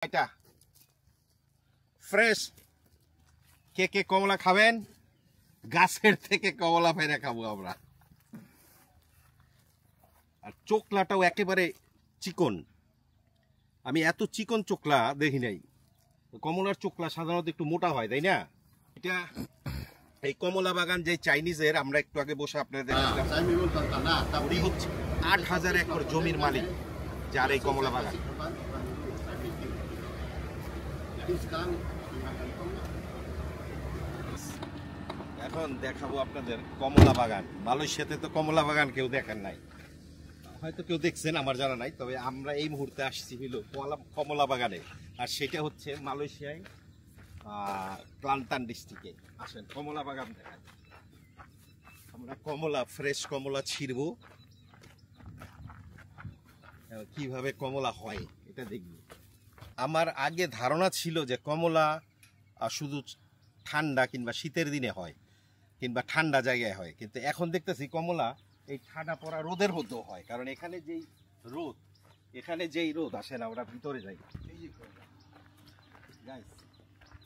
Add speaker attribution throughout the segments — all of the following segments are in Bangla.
Speaker 1: এটা ফ্রেশ কে কে কমলা খাবেন? গাছের থেকে কমলা পেরে খাবো আমরা। আর চোকলাটাও একেবারে চিকন। আমি এত চিকন চোকলা দেখি নাই। কমলার চোকলা সাধারণত একটু মোটা হয়, তাই না? এটা এই কমলা বাগান যে চাইনিজের, আমরা একটু আগে বসে আপনাদের দেখলাম, উনি হচ্ছে ৮,০০০ একর জমির মালিক যার এই কমলা বাগান। এখন দেখাবো আপনাদের কমলা বাগান। মালয়েশিয়াতে তো কমলা বাগান কেউ দেখেন নাই, হয়তো কেউ দেখছেন, আমার জানা নাই। তবে আমরা এই মুহূর্তে আসছি হইল কমলা বাগানে, আর সেটা হচ্ছে মালয়েশিয়ায় ক্লান্তান ডিস্ট্রিক্টে। আসেন কমলা বাগান দেখায়। আমরা কমলা, ফ্রেশ কমলা ছিঁড়বো, কিভাবে কমলা হয় এটা দেখব। আমার আগে ধারণা ছিল যে কমলা শুধু ঠান্ডা কিংবা শীতের দিনে হয়, কিংবা ঠান্ডা জায়গায় হয়, কিন্তু এখন দেখতেছি কমলা এই ঠান্ডা পড়া রোদের মধ্যেও হয়। কারণ এখানে যেই রোদ আসে না, ওরা ভিতরে যায়।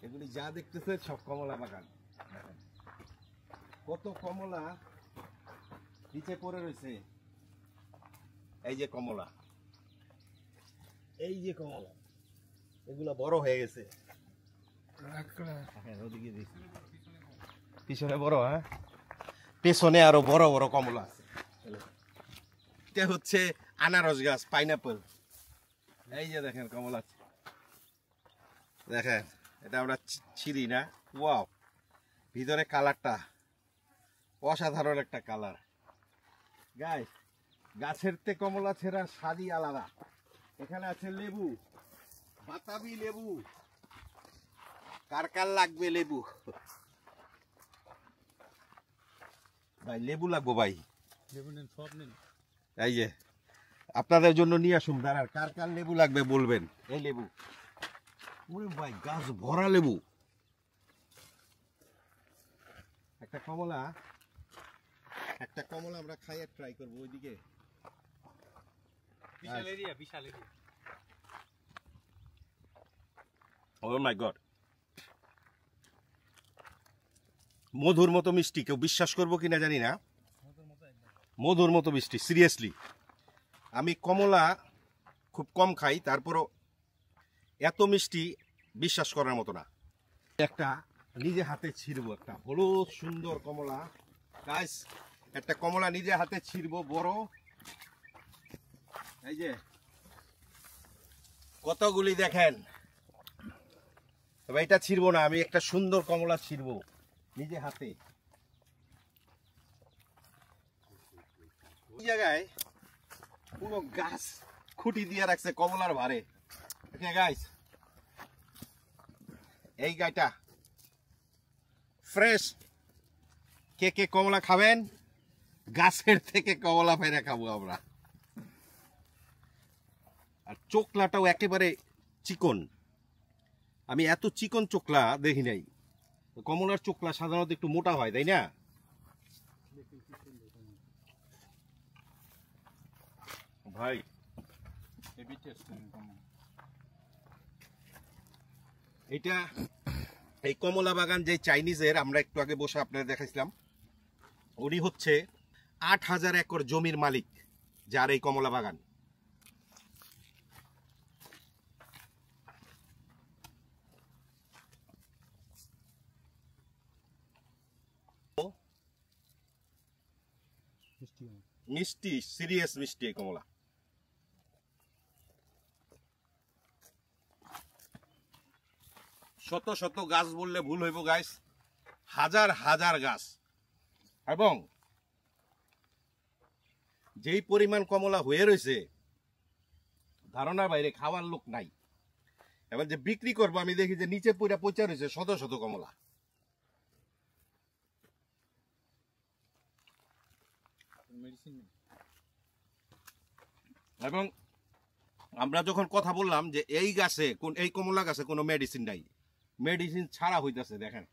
Speaker 1: এগুলি যা দেখতেছে সব কমলা বাগান। কত কমলা নিচে পড়ে রয়েছে। এই যে কমলা, এগুলা বড় হয়ে গেছে। পিছনে বড়, হ্যাঁ, পেছনে আরো বড় বড় কমলা আছে। এটা হচ্ছে আনারস গাছ, পাইনাপল। এই যে দেখেন কমলা, দেখেন এটা আমরা ছিঁড়ি না। ওয়াও, ভিতরে কালারটা অসাধারণ একটা কালার। গাইস, গাছের তে কমলা ছেঁড়া স্বাদই আলাদা। এখানে আছে লেবু, বাতাবি লেবু। কার কার লাগবে লেবু? ভাই লেবু লাগবো ভাই, লেবু নেন, সব নেন। এই যে আপনাদের জন্য নিয়ে আসুন, দাঁড়ান। কার কার লেবু লাগবে বলবেন। এই লেবু, ওরে ভাই গাছ ভরা লেবু। একটা কমলা আমরা খাইয়ে ট্রাই করবো। ওইদিকে বিশাল এরিয়া। ও মাই গড, মধুর মতো মিষ্টি। কেউ বিশ্বাস করবো কিনা জানি না, মধুর মতো মিষ্টি। সিরিয়াসলি, আমি কমলা খুব কম খাই, তারপরও এত মিষ্টি বিশ্বাস করার মতো না। একটা নিজে হাতে ছিঁড়বো, একটা হলুদ সুন্দর কমলা। গাইস, একটা কমলা নিজে হাতে ছিঁড়বো, বড়। এই যে কতগুলি দেখেন। তবে এটা ছিঁড়বো না, আমি একটা সুন্দর কমলা ছিঁড়বো নিজে হাতে। এই জায়গায় পুরো গাছ খুঁটি দিয়ে রাখছে কমলার ভারে। গাইস, এই গাইটা ফ্রেশ কে কে কমলা খাবেন? গাছের থেকে কমলা পেরে খাবো আমরা। আর চোকলাটাও একেবারে চিকন। আমি এত চিকন চোকলা দেখি নাই। কমলার চোকলা সাধারণত একটু মোটা হয়, তাই না? ভাই এটা এই কমলা বাগান যে চাইনিজের, আমরা একটু আগে বসে আপনাদের দেখাইছিলাম, উনি হচ্ছে ৮,০০০ একর জমির মালিক যার এই কমলা বাগান। মিষ্টি, সিরিয়াস মিষ্টি এই কমলা। শত শত গাছ বললে ভুল হইব গাইস, হাজার হাজার গাছ। এবং যেই পরিমাণ কমলা হয়ে রয়েছে, ধারণার বাইরে। খাওয়ার লোক নাই। এবার যে বিক্রি করবো, আমি দেখি যে নিচে পুরা পচা রয়েছে শত শত কমলা। এবং আমরা যখন কথা বললাম যে এই গাছে, এই কমলা গাছে কোনো মেডিসিন নাই, মেডিসিন ছাড়া হইতেছে। দেখেন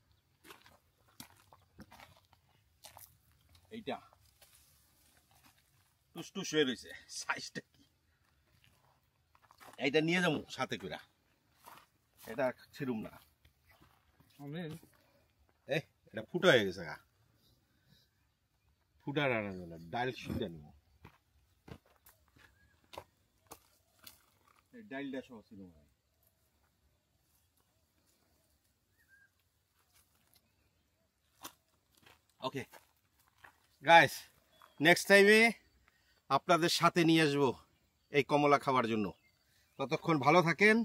Speaker 1: এইটা টুসটুস হয়ে রয়েছে, সাইজটা কি। এইটা নিয়ে যাবো সাথে করে। এটা ছিড়ুম না,
Speaker 2: আমি
Speaker 1: এটা ফুটা হয়ে গেছে গা, ফুটা রান্না না, ডাল শুদ্ধ নিব, ডাইলটা সহ ছিল। ওকে গাইস, নেক্সট টাইমে আপনাদের সাথে নিয়ে আসবো এই কমলা খাওয়ার জন্য। ততক্ষণ ভালো থাকেন।